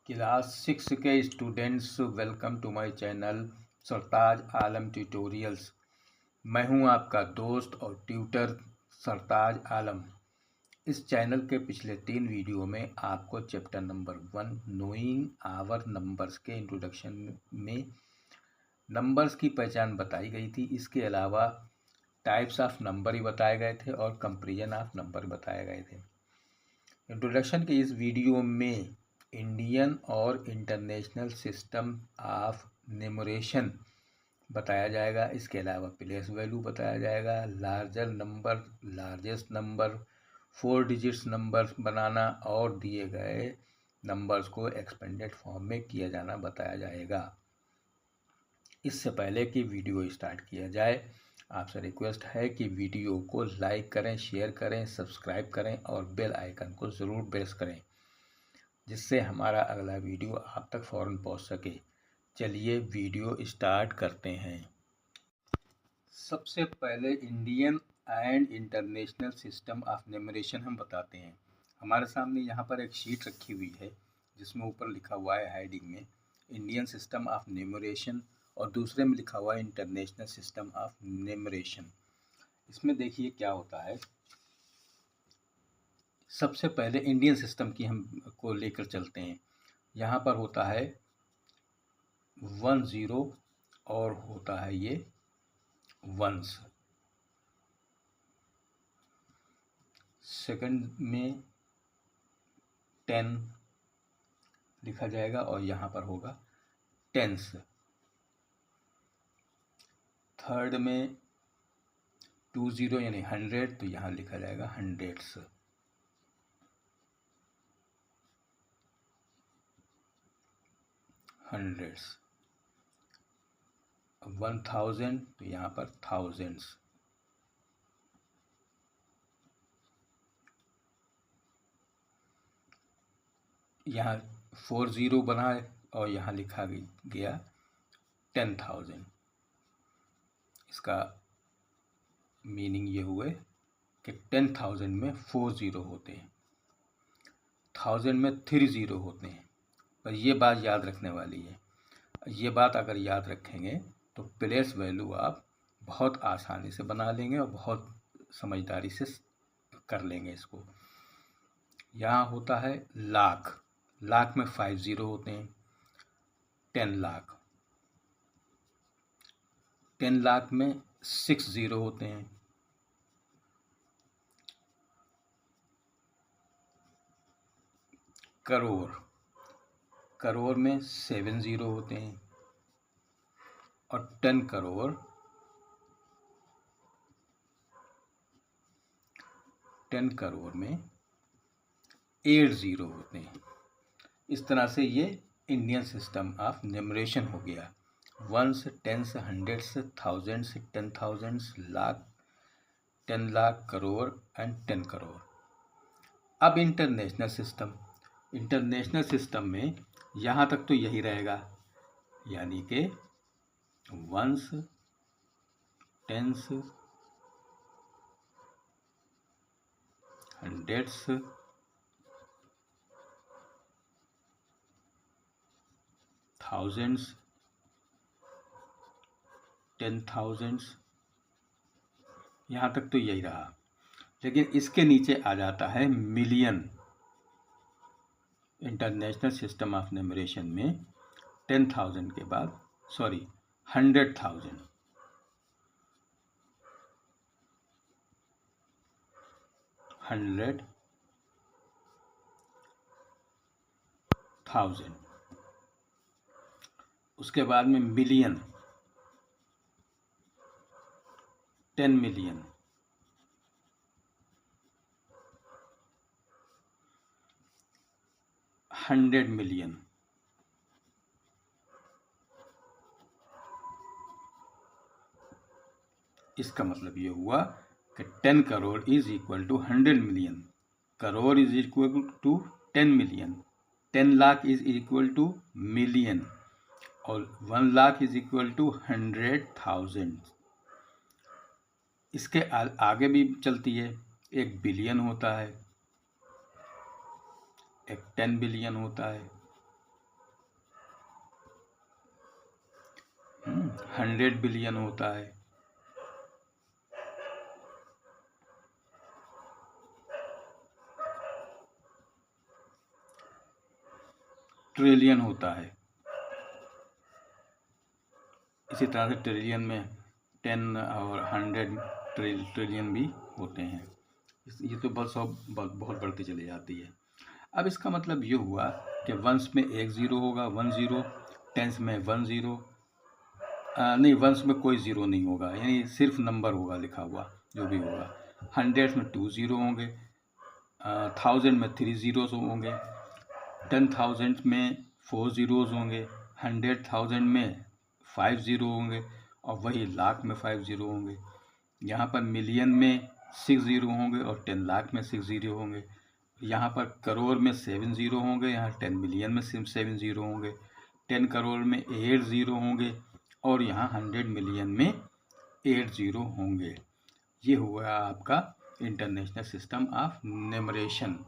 Class 6 के students, welcome to my channel Sartaj Alam tutorials. मैं हूं आपका दोस्त और ट्यूटर सरताज आलम। इस चैनल के पिछले 3 वीडियो में आपको chapter number 1 knowing our numbers के इंट्रोडक्शन में नंबर्स की पहचान बताई गई थी। इसके अलावा टाइप्स ऑफ नंबर ही बताए गए थे और कंपेरिजन ऑफ नंबर बताए गए थे। इंट्रोडक्शन के इस वीडियो में इंडियन और इंटरनेशनल सिस्टम ऑफ न्यूमरेशन बताया जाएगा। इसके अलावा प्लेस वैल्यू बताया जाएगा, larger number, largest number, 4 digits number बनाना और दिए गए नंबर्स को एक्सपेंडेड फॉर्म में किया जाना बताया जाएगा। इससे पहले कि वीडियो स्टार्ट किया जाए, आपसे रिक्वेस्ट है कि वीडियो को लाइक करें, शेयर करें, सब्सक्राइब करें और बेल आइकन को ज़रूर प्रेस करें, जिससे हमारा अगला वीडियो आप तक फ़ौरन पहुंच सके। चलिए वीडियो स्टार्ट करते हैं। सबसे पहले Indian and international system of numeration हम बताते हैं। हमारे सामने यहाँ पर एक शीट रखी हुई है जिसमें ऊपर लिखा हुआ है हेडिंग में इंडियन सिस्टम ऑफ न्यूमरेशन और दूसरे में लिखा हुआ है इंटरनेशनल सिस्टम ऑफ न्यूमरेशन। इसमें देखिए क्या होता है। सबसे पहले इंडियन सिस्टम की हम को लेकर चलते हैं। यहाँ पर होता है 10 और होता है ये वंस। सेकंड में 10 लिखा जाएगा और यहाँ पर होगा टेंस। थर्ड में 20 यानी 100, तो यहाँ लिखा जाएगा हंड्रेड्स। हंड्रेड्स 1000, तो यहाँ पर थाउजेंड्स। यहाँ 40 बना है और यहाँ लिखा गया 10,000। इसका मीनिंग ये हुए कि 10,000 में 40 होते हैं, 1000 में 30 होते हैं। पर ये बात याद रखने वाली है। ये बात अगर याद रखेंगे तो प्लेस वैल्यू आप बहुत आसानी से बना लेंगे और बहुत समझदारी से कर लेंगे इसको। यहाँ होता है लाख। लाख में 50 होते हैं। 10 लाख। 10 लाख में 60 होते हैं। करोड़। करोड़ में 70 होते हैं। और 10 करोड़ 10 करोड़ में 80 होते हैं। इस तरह से ये इंडियन सिस्टम ऑफ न्यूमरेशन हो गया। Ones, tens, hundreds, thousands, 10,000, lakh, 10 lakh, crore and 10 crore. अब इंटरनेशनल सिस्टम। इंटरनेशनल सिस्टम में यहाँ तक तो यही रहेगा, यानी कि वंस, टेंस, हंड्रेड्स, थाउजेंड्स, 10,000, यहाँ तक तो यही रहा। लेकिन इसके नीचे आ जाता है million. International system of numeration में 10,000 के बाद 100,000, 100,000। उसके बाद में मिलियन, 10 मिलियन, 100 मिलियन। इसका मतलब ये हुआ कि 10 crore is equal to 100 million, crore is equal to 10 million, 10 lakh is equal to million और 1 लाख इज इक्वल टू 100,000। इसके आगे भी चलती है। एक बिलियन होता है, एक 10 बिलियन होता है, 100 बिलियन होता है, ट्रिलियन होता है। इसी तरह से ट्रिलियन में 10 और 100 ट्रिलियन भी होते हैं। ये तो बस अब बहुत बढ़ती चली जाती है। अब इसका मतलब ये हुआ कि वंस में एक ज़ीरो होगा, 1 ज़ीरो, टेंस में 1 ज़ीरो, नहीं वंस में कोई ज़ीरो नहीं होगा, यानी सिर्फ नंबर होगा लिखा हुआ जो भी होगा। 100 में 2 ज़ीरो होंगे, 1000 में 3 ज़ीरोज़ होंगे, 10,000 में 4 ज़ीरोज़ होंगे, 100,000 में 5 ज़ीरो होंगे और वही लाख में 5 ज़ीरो होंगे। यहाँ पर मिलियन में 6 ज़ीरो होंगे और 10 लाख में 6 ज़ीरो होंगे। यहाँ पर करोड़ में 7 ज़ीरो होंगे, यहाँ 10 मिलियन में 7 ज़ीरो होंगे, 10 करोड़ में 8 ज़ीरो होंगे और यहाँ 100 मिलियन में 8 ज़ीरो होंगे। ये हुआ आपका इंटरनेशनल सिस्टम ऑफ न्यूमरेशन।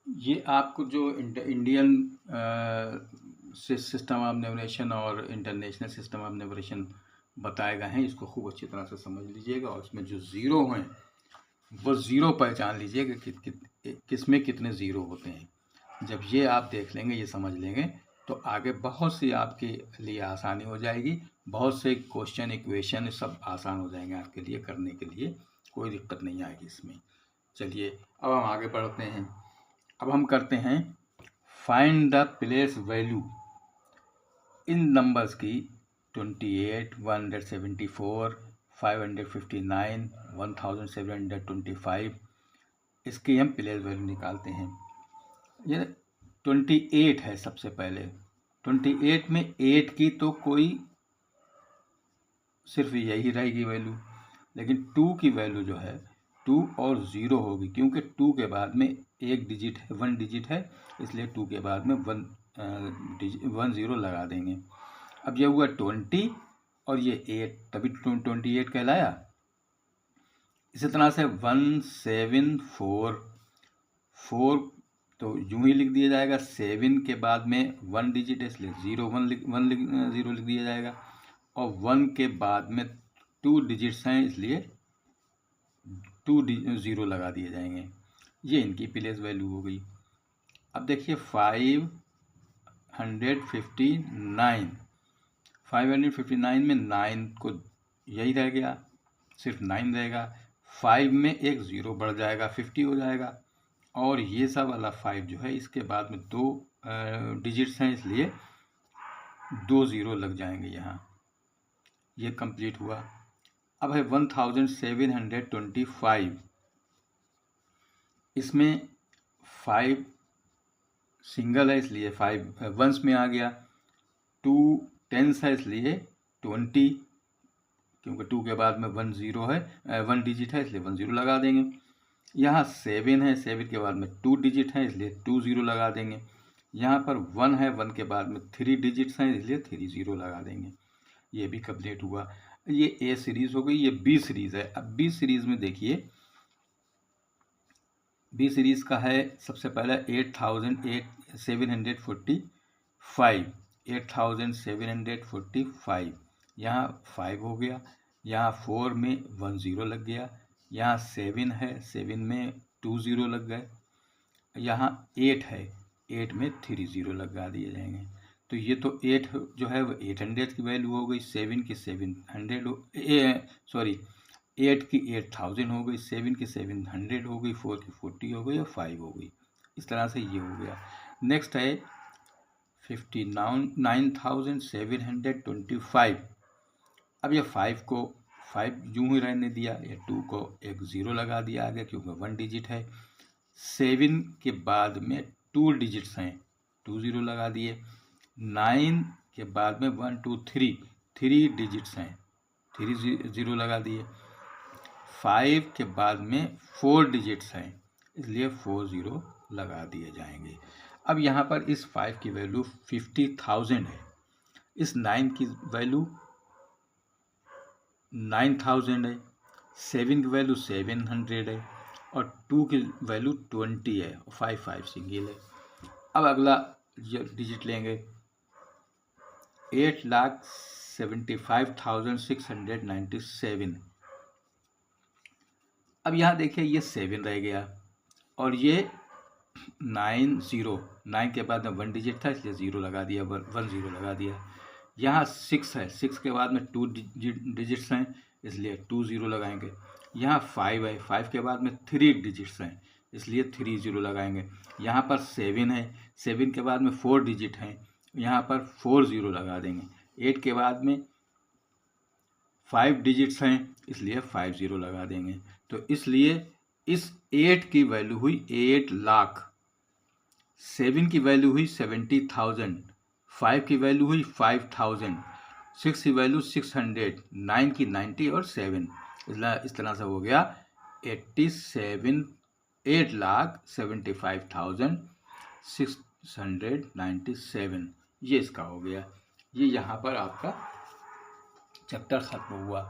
ये आपको जो इंडियन सिस्टम ऑफ न्यूमरेशन और इंटरनेशनल सिस्टम ऑफ न्यूमरेशन बताए गए हैं, इसको खूब अच्छी तरह से समझ लीजिएगा और इसमें जो ज़ीरो हैं वो ज़ीरो पहचान लीजिएगा कि किस में कितने ज़ीरो होते हैं। जब ये आप देख लेंगे, ये समझ लेंगे, तो आगे बहुत सी आपके लिए आसानी हो जाएगी। बहुत से क्वेश्चन, इक्वेशन सब आसान हो जाएंगे आपके लिए करने के लिए, कोई दिक्कत नहीं आएगी इसमें। चलिए अब हम आगे बढ़ते हैं। अब हम करते हैं find the place value in numbers की 28, 174, 559, 1725। इसकी हम प्लेस वैल्यू निकालते हैं। ये 28 है सबसे पहले। 28 में 8 की तो कोई सिर्फ यही रहेगी वैल्यू, लेकिन 2 की वैल्यू जो है 2 और 0 होगी, क्योंकि 2 के बाद में एक डिजिट है, 1 डिजिट है, इसलिए 2 के बाद में 1 0 लगा देंगे। अब ये हुआ 20 और ये 8, तभी 28 कहलाया। इसी तरह से 174 तो यूं ही लिख दिया जाएगा। 7 के बाद में 1 डिजिट है, इसलिए 0 लिख दिया जाएगा और 1 के बाद में 2 डिजिट्स हैं, इसलिए 2 0 लगा दिए जाएंगे। ये इनकी प्लेस वैल्यू हो गई। अब देखिए 559 में 9 को यही रह गया, सिर्फ 9 रहेगा। 5 में एक 0 बढ़ जाएगा, 50 हो जाएगा और ये सब वाला 5 जो है इसके बाद में 2 डिजिट्स हैं, इसलिए 2 0 लग जाएंगे यहाँ। ये कंप्लीट हुआ। अब है 1725। इसमें 5 सिंगल है, इसलिए 5 वंस में आ गया। 2 टेंस है, इसलिए 20, क्योंकि 2 के बाद में 1 0 है, 1 डिजिट है, इसलिए 1 0 लगा देंगे। यहाँ 7 है, 7 के बाद में 2 डिजिट है, इसलिए 2 0 लगा देंगे। यहाँ पर 1 है, 1 के बाद में 3 डिजिट्स हैं, इसलिए 3 0 लगा देंगे। ये भी कंप्लीट हुआ। ये ए सीरीज हो गई। ये बी सीरीज है। अब बी सीरीज में देखिए, बी सीरीज का है सबसे पहले 8745। यहाँ 5 हो गया, यहाँ 4 में 1 0 लग गया, यहाँ 7 है, 7 में 2 0 लग गए, यहाँ 8 है, 8 में 3 0 लगा दिए जाएंगे। तो ये तो 8 जो है वो 800 की वैल्यू हो गई, 7 की 700 8 की 8000 हो गई, 7 की 700 हो गई, 4 की 40 हो गई और 5 हो गई। इस तरह से ये हो गया। नेक्स्ट है 59,725। अब ये 5 को 5 यूं ही रहने दिया, ये 2 को एक 0 लगा दिया आगे, क्योंकि 1 डिजिट है। 7 के बाद में 2 डिजिट्स हैं, 2 0 लगा दिए। 9 के बाद में 1 2 3 डिजिट्स हैं, 3 0 लगा दिए। 5 के बाद में 4 डिजिट्स हैं, इसलिए 4 0 लगा दिए जाएंगे। अब यहाँ पर इस 5 की वैल्यू 50,000 है, इस 9 की वैल्यू 9000 है, 7 की वैल्यू 700 है, और 2 की वैल्यू 20 है और 5 सिंगल है। अब अगला डिजिट लेंगे 8,75,697। अब यहाँ देखिए ये 7 रह गया और ये 9 के बाद में 1 डिजिट था इसलिए 0 लगा दिया, 10 लगा दिया। यहाँ 6 है, 6 के बाद में 2 डिजिट्स हैं इसलिए 20 लगाएंगे। यहाँ 5 है, 5 के बाद में 3 डिजिट्स हैं इसलिए 30 लगाएंगे। यहाँ पर 7 है, 7 के बाद में 4 डिजिट हैं, यहाँ पर 40 लगा देंगे। 8 के बाद में 5 डिजिट्स हैं इसलिए 50 लगा देंगे। तो इसलिए इस 8 की वैल्यू हुई 8 लाख, 7 की वैल्यू हुई 70,000, 5 की वैल्यू हुई 5,000, 6 की वैल्यू 600, 9 की 90 और 7। इस तरह से हो गया 8,75,697। ये इसका हो गया। ये यहाँ पर आपका चैप्टर खत्म हुआ।